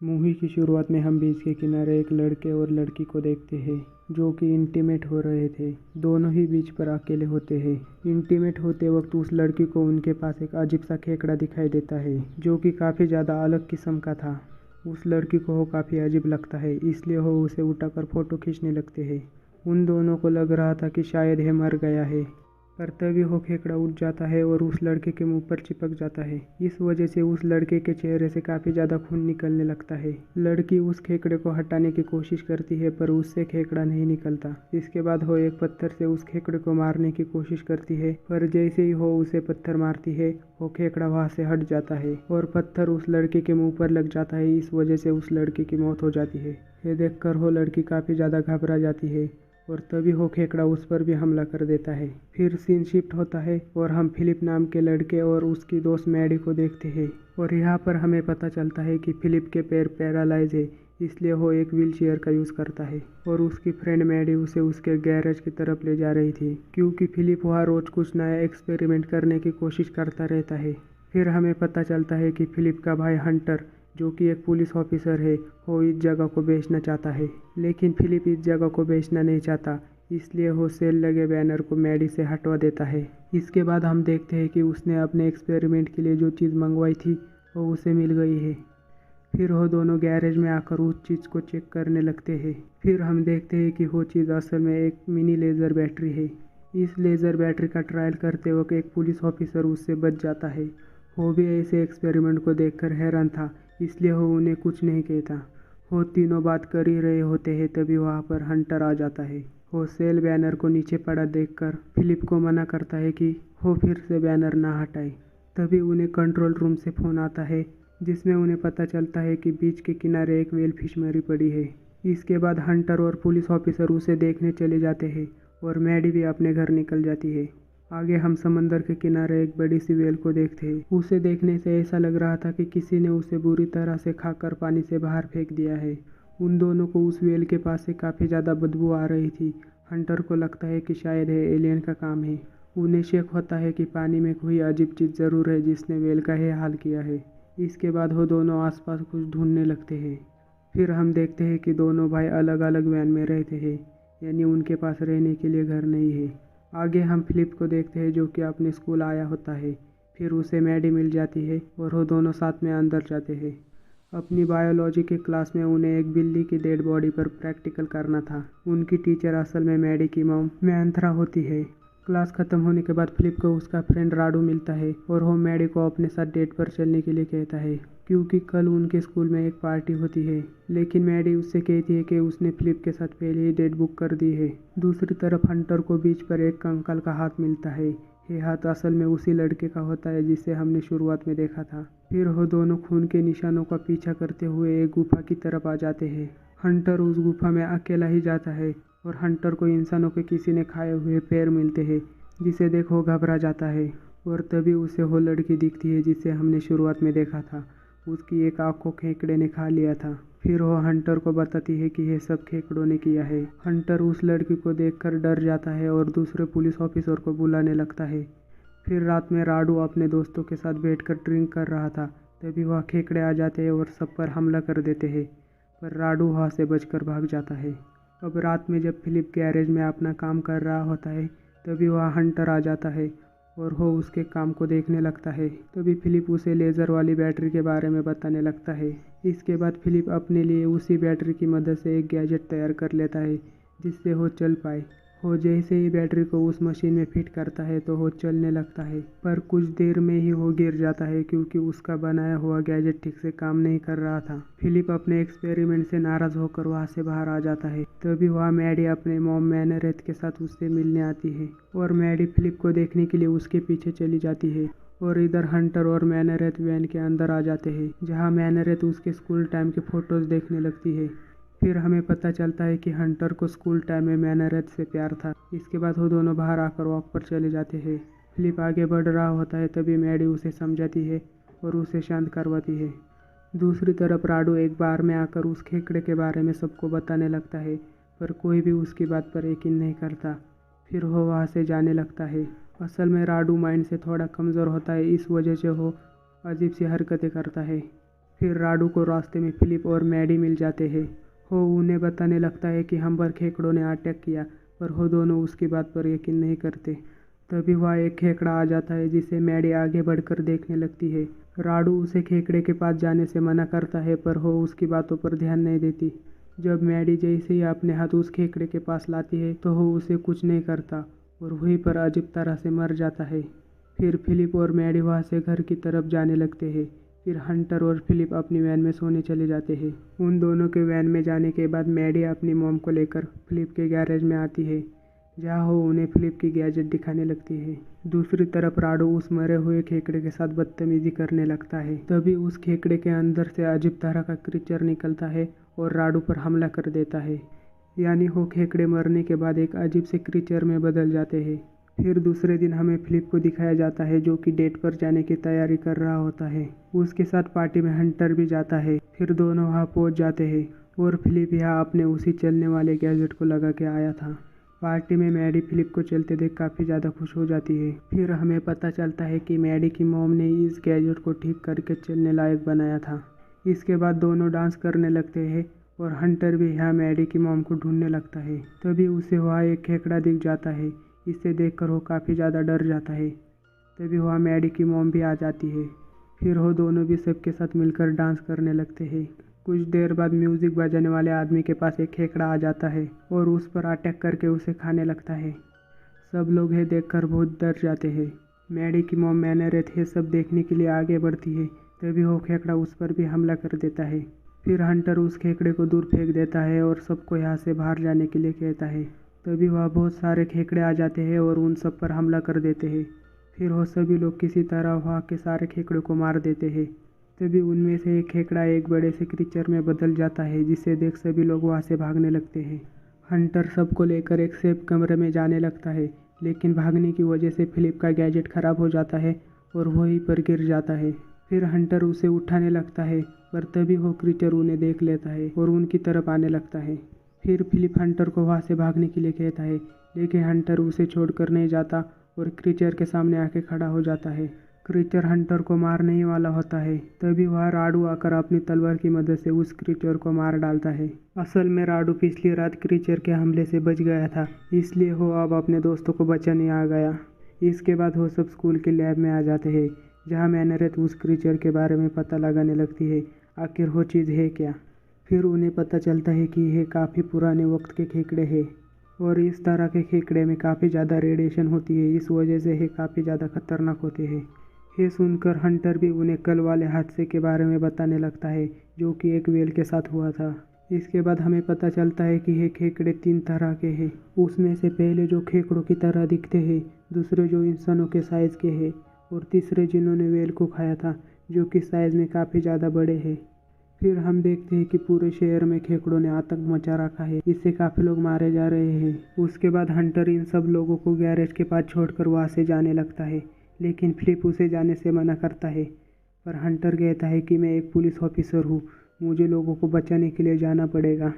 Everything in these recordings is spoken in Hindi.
मूवी की शुरुआत में हम बीच के किनारे एक लड़के और लड़की को देखते हैं जो कि इंटीमेट हो रहे थे। दोनों ही बीच पर अकेले होते हैं। इंटीमेट होते वक्त उस लड़की को उनके पास एक अजीब सा खेकड़ा दिखाई देता है जो कि काफ़ी ज़्यादा अलग किस्म का था। उस लड़की को वो काफ़ी अजीब लगता है, इसलिए वो उसे उठाकर फ़ोटो खींचने लगते हैं। उन दोनों को लग रहा था कि शायद ये मर गया है, पर तभी वो खेकड़ा उठ जाता है और उस लड़के के मुंह पर चिपक जाता है। इस वजह से उस लड़के के चेहरे से काफ़ी ज़्यादा खून निकलने लगता है। लड़की उस खेकड़े को हटाने की कोशिश करती है पर उससे खेकड़ा नहीं निकलता। इसके बाद वो एक पत्थर से उस खेकड़े को मारने की कोशिश करती है, पर जैसे ही वो उसे पत्थर मारती है वो खेकड़ा वहाँ से हट जाता है और पत्थर उस लड़के के मुँह पर लग जाता है। इस वजह से उस लड़के की मौत हो जाती है। ये देखकर वो लड़की काफ़ी ज़्यादा घबरा जाती है और तभी वो खेकड़ा उस पर भी हमला कर देता है। फिर सीन शिफ्ट होता है और हम फिलिप नाम के लड़के और उसकी दोस्त मैडी को देखते हैं और यहाँ पर हमें पता चलता है कि फिलिप के पैर पैरालाइज है, इसलिए वो एक व्हील चेयर का यूज़ करता है और उसकी फ्रेंड मैडी उसे उसके गैरेज की तरफ ले जा रही थी क्योंकि फिलिप वहाँ रोज़ कुछ नया एक्सपेरिमेंट करने की कोशिश करता रहता है। फिर हमें पता चलता है कि फिलिप का भाई हंटर, जो कि एक पुलिस ऑफिसर है, वो इस जगह को बेचना चाहता है, लेकिन फिलिप इस जगह को बेचना नहीं चाहता, इसलिए वो सेल लगे बैनर को मैडी से हटवा देता है। इसके बाद हम देखते हैं कि उसने अपने एक्सपेरिमेंट के लिए जो चीज़ मंगवाई थी वो उसे मिल गई है। फिर वो दोनों गैरेज में आकर उस चीज़ को चेक करने लगते हैं। फिर हम देखते हैं कि वो चीज़ असल में एक मिनी लेज़र बैटरी है। इस लेज़र बैटरी का ट्रायल करते वक्त एक पुलिस ऑफिसर उससे बच जाता है। वो भी ऐसे एक्सपेरिमेंट को देखकर हैरान था, इसलिए वो उन्हें कुछ नहीं कहता। वो तीनों बात कर ही रहे होते हैं तभी वहाँ पर हंटर आ जाता है। वो सेल बैनर को नीचे पड़ा देखकर फिलिप को मना करता है कि वो फिर से बैनर ना हटाए। तभी उन्हें कंट्रोल रूम से फ़ोन आता है जिसमें उन्हें पता चलता है कि बीच के किनारे एक व्हेल फिश मरी पड़ी है। इसके बाद हंटर और पुलिस ऑफिसर उसे देखने चले जाते हैं और मैडी भी अपने घर निकल जाती है। आगे हम समंदर के किनारे एक बड़ी सी व्हेल को देखते हैं। उसे देखने से ऐसा लग रहा था कि किसी ने उसे बुरी तरह से खाकर पानी से बाहर फेंक दिया है। उन दोनों को उस व्हेल के पास से काफ़ी ज़्यादा बदबू आ रही थी। हंटर को लगता है कि शायद ये एलियन का काम है। उन्हें शक होता है कि पानी में कोई अजीब चीज़ ज़रूर है जिसने व्हेल का ये हाल किया है। इसके बाद वो दोनों आसपास कुछ ढूंढने लगते हैं। फिर हम देखते हैं कि दोनों भाई अलग अलग वैन में रहते हैं, यानी उनके पास रहने के लिए घर नहीं है। आगे हम फिलिप को देखते हैं जो कि अपने स्कूल आया होता है। फिर उसे मैडी मिल जाती है और वो दोनों साथ में अंदर जाते हैं। अपनी बायोलॉजी के क्लास में उन्हें एक बिल्ली की डेड बॉडी पर प्रैक्टिकल करना था। उनकी टीचर असल में मैडी की मॉम मैंथरा होती है। क्लास खत्म होने के बाद फिलिप को उसका फ्रेंड राडू मिलता है और वो मैडी को अपने साथ डेट पर चलने के लिए कहता है क्योंकि कल उनके स्कूल में एक पार्टी होती है। लेकिन मैडी उससे कहती है कि उसने फिलिप के साथ पहले ही डेट बुक कर दी है। दूसरी तरफ हंटर को बीच पर एक कंकाल का हाथ मिलता है। ये हाथ असल में उसी लड़के का होता है जिसे हमने शुरुआत में देखा था। फिर वो दोनों खून के निशानों का पीछा करते हुए एक गुफा की तरफ आ जाते हैं। हंटर उस गुफा में अकेला ही जाता है और हंटर को इंसानों के किसी ने खाए हुए पैर मिलते हैं, जिसे देख वो घबरा जाता है और तभी उसे वो लड़की दिखती है जिसे हमने शुरुआत में देखा था। उसकी एक आँख को खेकड़े ने खा लिया था। फिर वो हंटर को बताती है कि यह सब खेकड़ों ने किया है। हंटर उस लड़की को देखकर डर जाता है और दूसरे पुलिस ऑफिसर को बुलाने लगता है। फिर रात में राडू अपने दोस्तों के साथ बैठकर ड्रिंक कर रहा था, तभी वह खेकड़े आ जाते हैं और सब पर हमला कर देते हैं, पर राडू वहाँ से बचकर भाग जाता है। अब रात में जब फिलिप गैरेज में अपना काम कर रहा होता है तभी वहाँ हंटर आ जाता है और वो उसके काम को देखने लगता है। तभी फिलिप उसे लेज़र वाली बैटरी के बारे में बताने लगता है। इसके बाद फिलिप अपने लिए उसी बैटरी की मदद से एक गैजेट तैयार कर लेता है जिससे वो चल पाए। वो जैसे ही बैटरी को उस मशीन में फिट करता है तो वो चलने लगता है, पर कुछ देर में ही वो गिर जाता है क्योंकि उसका बनाया हुआ गैजेट ठीक से काम नहीं कर रहा था। फिलिप अपने एक्सपेरिमेंट से नाराज़ होकर वहाँ से बाहर आ जाता है। तभी वहाँ मैडी अपने मॉम मैनरेथ के साथ उससे मिलने आती है और मैडी फिलिप को देखने के लिए उसके पीछे चली जाती है। और इधर हंटर और मैनरेथ वैन के अंदर आ जाते हैं जहाँ मैनरेथ उसके स्कूल टाइम के फ़ोटोज़ देखने लगती है। फिर हमें पता चलता है कि हंटर को स्कूल टाइम में मैनरेथ से प्यार था। इसके बाद वो दोनों बाहर आकर वॉक पर चले जाते हैं। फिलिप आगे बढ़ रहा होता है तभी मैडी उसे समझाती है और उसे शांत करवाती है। दूसरी तरफ राडू एक बार में आकर उस खेकड़े के बारे में सबको बताने लगता है, पर कोई भी उसकी बात पर यकीन नहीं करता। फिर वो वहाँ से जाने लगता है। असल में राडू माइंड से थोड़ा कमज़ोर होता है, इस वजह से वो अजीब सी हरकतें करता है। फिर राडू को रास्ते में फिलिप और मैडी मिल जाते हैं। वो उन्हें बताने लगता है कि हम पर खेकड़ों ने अटैक किया, पर वो दोनों उसकी बात पर यकीन नहीं करते। तभी वह एक खेकड़ा आ जाता है जिसे मैडी आगे बढ़कर देखने लगती है। राडू उसे खेकड़े के पास जाने से मना करता है, पर वो उसकी बातों पर ध्यान नहीं देती। जब मैडी जैसे ही अपने हाथ उस खेकड़े के पास लाती है तो वो उसे कुछ नहीं करता और वहीं पर अजीब तरह से मर जाता है। फिर फिलिप और मैडी वहाँ से घर की तरफ जाने लगते हैं। फिर हंटर और फिलिप अपनी वैन में सोने चले जाते हैं। उन दोनों के वैन में जाने के बाद मैडी अपनी मॉम को लेकर फिलिप के गैरेज में आती है, जहाँ वो उन्हें फिलिप की गैजेट दिखाने लगती है। दूसरी तरफ राडू उस मरे हुए खेकड़े के साथ बदतमीजी करने लगता है। तभी उस खेकड़े के अंदर से अजीब तरह का क्रीचर निकलता है और राडू पर हमला कर देता है। यानी वो खेकड़े मरने के बाद एक अजीब से क्रीचर में बदल जाते हैं। फिर दूसरे दिन हमें फिलिप को दिखाया जाता है, जो कि डेट पर जाने की तैयारी कर रहा होता है। उसके साथ पार्टी में हंटर भी जाता है। फिर दोनों वहाँ पहुँच जाते हैं और फिलिप यहाँ अपने उसी चलने वाले गैजेट को लगा के आया था। पार्टी में मैडी फिलिप को चलते देख काफ़ी ज़्यादा खुश हो जाती है। फिर हमें पता चलता है कि मैडी की मॉम ने इस गैजेट को ठीक करके चलने लायक बनाया था। इसके बाद दोनों डांस करने लगते हैं और हंटर भी यहाँ मैडी की मॉम को ढूंढने लगता है। तभी उसे वहाँ एक खेकड़ा दिख जाता है। इसे देखकर वो काफ़ी ज़्यादा डर जाता है। तभी वहाँ मैडी की मॉम भी आ जाती है। फिर वो दोनों भी सबके साथ मिलकर डांस करने लगते हैं। कुछ देर बाद म्यूज़िक बजाने वाले आदमी के पास एक खेकड़ा आ जाता है और उस पर अटैक करके उसे खाने लगता है। सब लोग ये देखकर बहुत डर जाते हैं। मैडी की मॉम मैनेरेथ ये सब देखने के लिए आगे बढ़ती है। तभी वो खेकड़ा उस पर भी हमला कर देता है। फिर हंटर उस खेकड़े को दूर फेंक देता है और सबको यहाँ से बाहर जाने के लिए कहता है। तभी वहाँ बहुत सारे खेकड़े आ जाते हैं और उन सब पर हमला कर देते हैं। फिर वो सभी लोग किसी तरह वहाँ के सारे खेकड़ों को मार देते हैं। तभी उनमें से एक खेकड़ा एक बड़े से क्रीचर में बदल जाता है, जिसे देख सभी लोग वहाँ से भागने लगते हैं। हंटर सबको लेकर एक सेफ कमरे में जाने लगता है, लेकिन भागने की वजह से फिलिप का गैजेट खराब हो जाता है और वहीं पर गिर जाता है। फिर हंटर उसे उठाने लगता है, पर तभी वो क्रीचर उन्हें देख लेता है और उनकी तरफ आने लगता है। फिर फिलिप हंटर को वहाँ से भागने के लिए कहता है, लेकिन हंटर उसे छोड़कर नहीं जाता और क्रीचर के सामने आके खड़ा हो जाता है। क्रीचर हंटर को मारने ही वाला होता है। तभी वह राडू आकर अपनी तलवार की मदद से उस क्रीचर को मार डालता है। असल में राडू पिछली रात क्रीचर के हमले से बच गया था, इसलिए वो अब अपने दोस्तों को बचाने आ गया। इसके बाद वो सब स्कूल के लैब में आ जाते हैं, जहाँ मैनेरेथ उस क्रीचर के बारे में पता लगाने लगती है, आखिर वो चीज़ है क्या। फिर उन्हें पता चलता है कि यह काफ़ी पुराने वक्त के खेकड़े हैं और इस तरह के खेकड़े में काफ़ी ज़्यादा रेडिएशन होती है, इस वजह से ये काफ़ी ज़्यादा खतरनाक होते हैं। ये सुनकर हंटर भी उन्हें कल वाले हादसे के बारे में बताने लगता है, जो कि एक व्हेल के साथ हुआ था। इसके बाद हमें पता चलता है कि ये खेकड़े 3 तरह के हैं। उसमें से पहले जो खेकड़ों की तरह दिखते हैं, दूसरे जो इंसानों के साइज़ के हैं और तीसरे जिन्होंने व्हेल को खाया था, जो कि साइज़ में काफ़ी ज़्यादा बड़े हैं। फिर हम देखते हैं कि पूरे शहर में खेकड़ों ने आतंक मचा रखा है, इससे काफ़ी लोग मारे जा रहे हैं। उसके बाद हंटर इन सब लोगों को गैरेज के पास छोड़कर वहाँ से जाने लगता है, लेकिन फिलिप उसे जाने से मना करता है। पर हंटर कहता है कि मैं एक पुलिस ऑफिसर हूँ, मुझे लोगों को बचाने के लिए जाना पड़ेगा।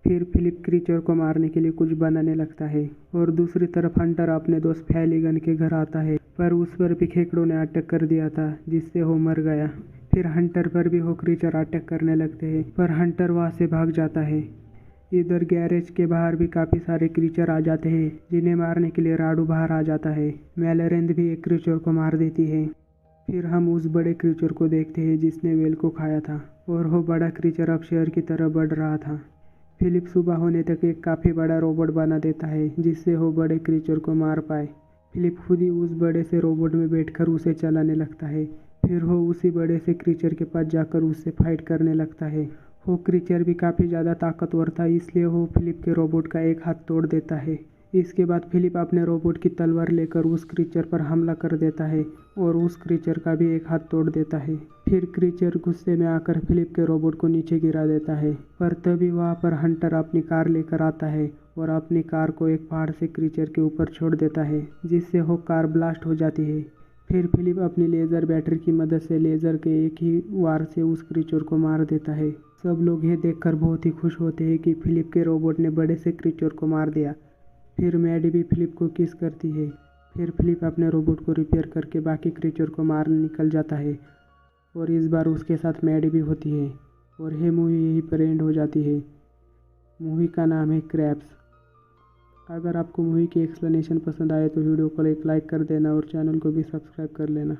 फिर फिलिप क्रीचर को मारने के लिए कुछ बनाने लगता है और दूसरी तरफ हंटर अपने दोस्त फैलीगन के घर आता है, पर उस पर भी खेकड़ों ने अटैक कर दिया था, जिससे वो मर गया। फिर हंटर पर भी वो क्रीचर अटैक करने लगते हैं, पर हंटर वहाँ से भाग जाता है। इधर गैरेज के बाहर भी काफ़ी सारे क्रीचर आ जाते हैं, जिन्हें मारने के लिए राडू बाहर आ जाता है। मैलेरेंथ भी एक क्रीचर को मार देती है। फिर हम उस बड़े क्रीचर को देखते हैं जिसने व्हेल को खाया था, और वो बड़ा क्रीचर अब शेर की तरह बढ़ रहा था। फिलिप सुबह होने तक एक काफ़ी बड़ा रोबोट बना देता है, जिससे वो बड़े क्रीचर को मार पाए। फिलिप खुद ही उस बड़े से रोबोट में बैठकर उसे चलाने लगता है। फिर वो उसी बड़े से क्रीचर के पास जाकर उससे फाइट करने लगता है। वो क्रीचर भी काफ़ी ज़्यादा ताकतवर था, इसलिए वो फिलिप के रोबोट का एक हाथ तोड़ देता है। इसके बाद फिलिप अपने रोबोट की तलवार लेकर उस क्रीचर पर हमला कर देता है और उस क्रीचर का भी एक हाथ तोड़ देता है। फिर क्रीचर गुस्से में आकर फिलिप के रोबोट को नीचे गिरा देता है, पर तभी वहाँ पर हंटर अपनी कार लेकर आता है और अपनी कार को एक पहाड़ से क्रीचर के ऊपर छोड़ देता है, जिससे वो कार ब्लास्ट हो जाती है। फिर फिलिप अपनी लेज़र बैटरी की मदद से लेज़र के एक ही वार से उस क्रीचर को मार देता है। सब लोग ये देखकर बहुत ही खुश होते हैं कि फिलिप के रोबोट ने बड़े से क्रीचर को मार दिया। फिर मैडी भी फिलिप को किस करती है। फिर फिलिप अपने रोबोट को रिपेयर करके बाकी क्रीचर को मारने निकल जाता है। और इस बार उसके साथ मैडी भी होती है और ये मूवी यहीं पर एंड हो जाती है। मूवी का नाम है क्रैब्स। अगर आपको मूवी की एक्सप्लेनेशन पसंद आए तो वीडियो को एक लाइक कर देना और चैनल को भी सब्सक्राइब कर लेना।